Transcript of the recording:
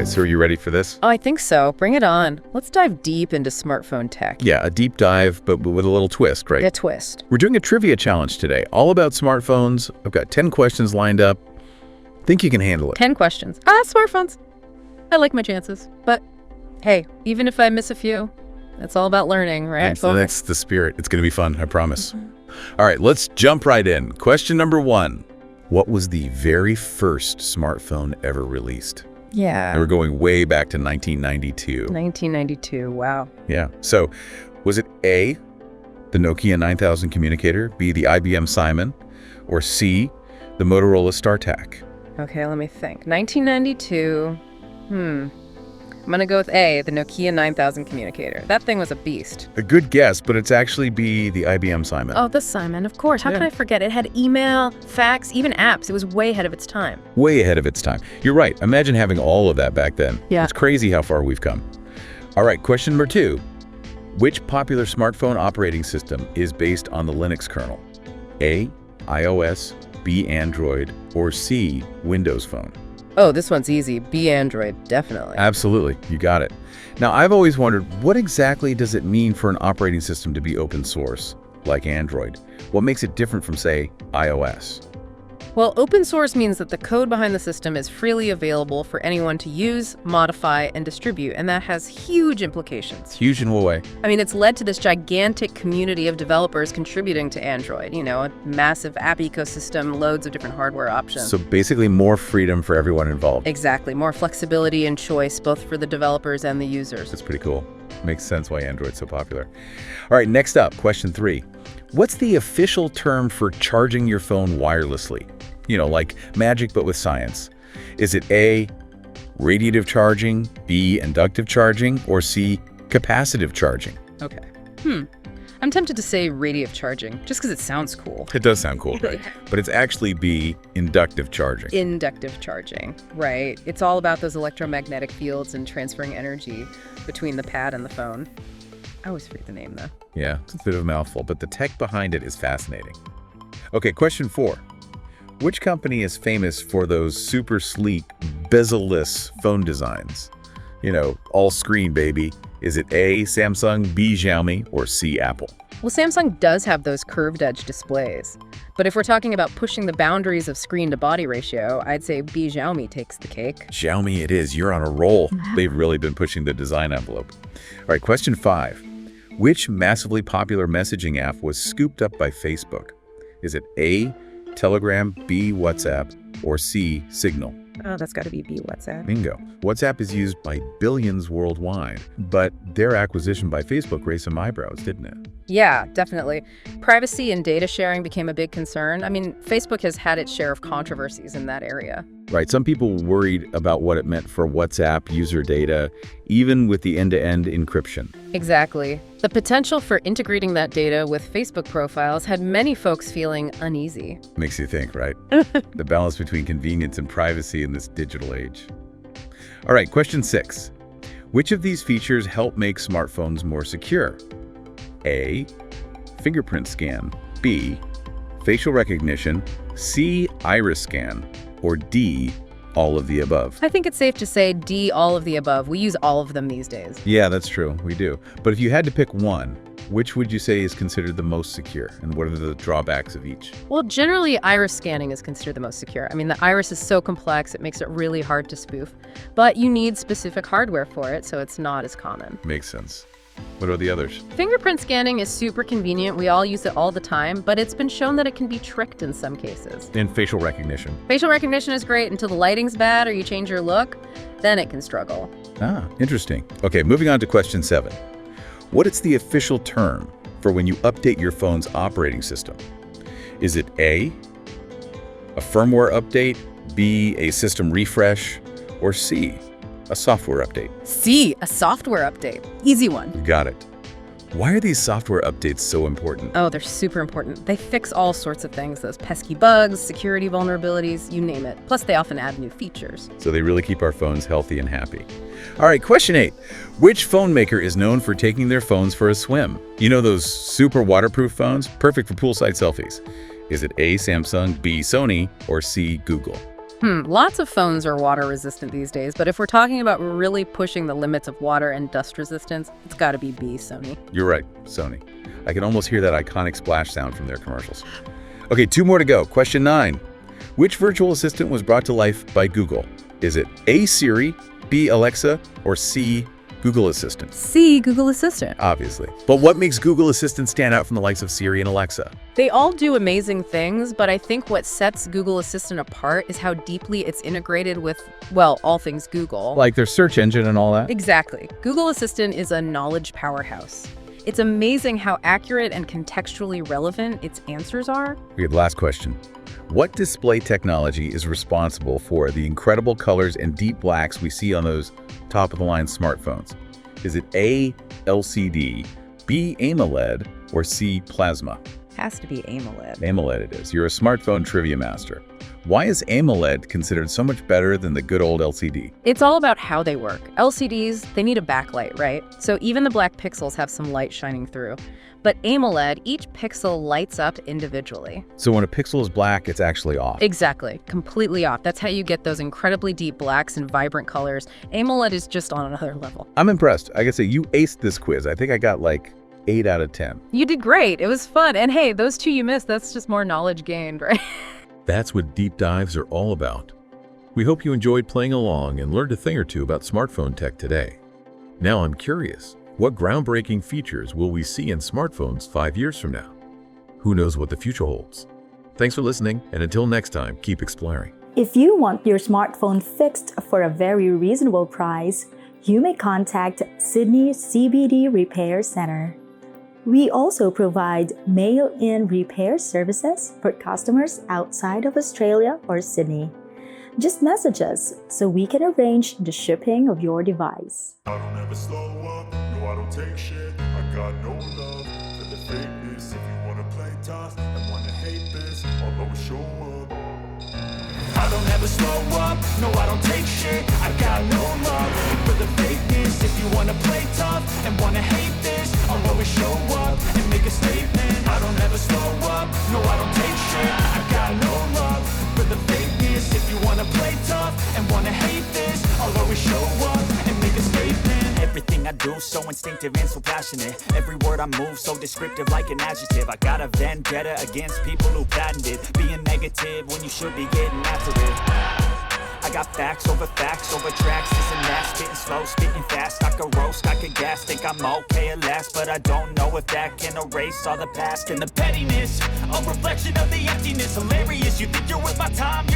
right, so are you ready for this? Oh, I think so. Bring it on. Let's dive deep into smartphone tech. Yeah, a deep dive, but with a little twist, right? A twist. We're doing a trivia challenge today, all about smartphones. I've got 10 questions lined up. Think you can handle it? 10 questions. Smartphones. I like my chances. But hey, even if I miss a few, it's all about learning, right? That's the spirit. It's going to be fun, I promise. All right, let's jump right in. Question number 1. What was the very first smartphone ever released? Yeah. And we're going way back to 1992. 1992. Wow. Yeah. So was it A, the Nokia 9000 communicator, B, the IBM Simon, or C, the Motorola StarTAC? Okay, let me think. 1992. I'm going to go with A, the Nokia 9000 communicator. That thing was a beast. A good guess, but it's actually B, the IBM Simon. Oh, the Simon, of course. How could I forget? It had email, fax, even apps. It was way ahead of its time. Way ahead of its time. You're right. Imagine having all of that back then. Yeah. It's crazy how far we've come. All right, question number 2. Which popular smartphone operating system is based on the Linux kernel? A, iOS, B, Android, or C, Windows Phone? Oh, this one's easy. B, Android, definitely. Absolutely. You got it. Now, I've always wondered, what exactly does it mean for an operating system to be open source, like Android? What makes it different from, say, iOS? Well, open source means that the code behind the system is freely available for anyone to use, modify, and distribute, and that has huge implications. Huge in what way? I mean, it's led to this gigantic community of developers contributing to Android, a massive app ecosystem, loads of different hardware options. So basically more freedom for everyone involved. Exactly, more flexibility and choice, both for the developers and the users. That's pretty cool. Makes sense why Android's so popular. All right, next up, question 3. What's the official term for charging your phone wirelessly? Like magic, but with science. Is it A, radiative charging, B, inductive charging, or C, capacitive charging? Okay. I'm tempted to say radiative charging, just because it sounds cool. It does sound cool, right? But it's actually B, inductive charging. Inductive charging, right. It's all about those electromagnetic fields and transferring energy between the pad and the phone. I always forget the name, though. Yeah, it's a bit of a mouthful, but the tech behind it is fascinating. Okay, question 4. Which company is famous for those super sleek, bezel-less phone designs? All screen, baby. Is it A, Samsung, B, Xiaomi, or C, Apple? Well, Samsung does have those curved edge displays. But if we're talking about pushing the boundaries of screen-to-body ratio, I'd say B, Xiaomi takes the cake. Xiaomi it is. You're on a roll. They've really been pushing the design envelope. All right, question 5. Which massively popular messaging app was scooped up by Facebook? Is it A, Telegram, B, WhatsApp, or C, Signal? Oh, that's got to be B, WhatsApp. Bingo. WhatsApp is used by billions worldwide, but their acquisition by Facebook raised some eyebrows, didn't it? Yeah, definitely. Privacy and data sharing became a big concern. I mean, Facebook has had its share of controversies in that area. Right. Some people worried about what it meant for WhatsApp user data, even with the end-to-end encryption. Exactly. The potential for integrating that data with Facebook profiles had many folks feeling uneasy. Makes you think, right? The balance between convenience and privacy in this digital age. All right, question 6. Which of these features help make smartphones more secure? A, fingerprint scan, B, facial recognition, C, iris scan, or D, all of the above? I think it's safe to say D, all of the above. We use all of them these days. Yeah, that's true. We do. But if you had to pick one, which would you say is considered the most secure, and what are the drawbacks of each? Well, generally, iris scanning is considered the most secure. I mean, the iris is so complex, it makes it really hard to spoof. But you need specific hardware for it, so it's not as common. Makes sense. What are the others? Fingerprint scanning is super convenient. We all use it all the time, but it's been shown that it can be tricked in some cases. And facial recognition. Facial recognition is great until the lighting's bad or you change your look, then it can struggle. Interesting. Okay, moving on to question 7. What is the official term for when you update your phone's operating system? Is it A, a firmware update, B, a system refresh, or C, a software update? C, a software update. Easy one. Got it. Why are these software updates so important? Oh, they're super important. They fix all sorts of things, those pesky bugs, security vulnerabilities, you name it. Plus, they often add new features. So they really keep our phones healthy and happy. All right, question 8. Which phone maker is known for taking their phones for a swim? You know those super waterproof phones? Perfect for poolside selfies. Is it A, Samsung, B, Sony, or C, Google? Lots of phones are water resistant these days, but if we're talking about really pushing the limits of water and dust resistance, it's got to be B, Sony. You're right, Sony. I can almost hear that iconic splash sound from their commercials. Okay, 2 more to go. Question 9. Which virtual assistant was brought to life by Google? Is it A, Siri, B, Alexa, or C, Google Assistant? C, Google Assistant. Obviously. But what makes Google Assistant stand out from the likes of Siri and Alexa? They all do amazing things, but I think what sets Google Assistant apart is how deeply it's integrated with, well, all things Google. Like their search engine and all that? Exactly. Google Assistant is a knowledge powerhouse. It's amazing how accurate and contextually relevant its answers are. Okay, the last question. What display technology is responsible for the incredible colors and deep blacks we see on those top-of-the-line smartphones? Is it A, LCD, B, AMOLED, or C, Plasma? Has to be AMOLED. AMOLED it is. You're a smartphone trivia master. Why is AMOLED considered so much better than the good old LCD? It's all about how they work. LCDs, they need a backlight, right? So even the black pixels have some light shining through. But AMOLED, each pixel lights up individually. So when a pixel is black, it's actually off. Exactly. Completely off. That's how you get those incredibly deep blacks and vibrant colors. AMOLED is just on another level. I'm impressed. I gotta say, you aced this quiz. I think I got like 8 out of 10. You did great. It was fun. And hey, those 2 you missed, that's just more knowledge gained, right? That's what deep dives are all about. We hope you enjoyed playing along and learned a thing or two about smartphone tech today. Now I'm curious, what groundbreaking features will we see in smartphones 5 years from now? Who knows what the future holds? Thanks for listening, and until next time, keep exploring. If you want your smartphone fixed for a very reasonable price, you may contact Sydney CBD Repair Center. We also provide mail-in repair services for customers outside of Australia or Sydney. Just message us so we can arrange the shipping of your device. I don't ever slow up, no I don't take shit. I got no love for the fakeness. If you wanna play tough and wanna hate this, I'll always show up. I don't ever slow up, no I don't take shit. I got no love for the fakeness. If you wanna play tough and wanna hate this, I'll always show up and make a statement. I don't ever slow up, no I don't take shit. I got no love for the fakeness. If you wanna play tough and wanna hate this, I'll always show up and make a statement. Everything I do so instinctive and so passionate. Every word I move so descriptive like an adjective. I got a vendetta against people who patented being negative when you should be getting after it. I got facts over tracks, this and that. Spitting slow, spitting fast. I could roast, I could gas. Think I'm okay at last, but I don't know if that can erase all the past and the pettiness. A reflection of the emptiness. Hilarious, you think you're worth my time, you're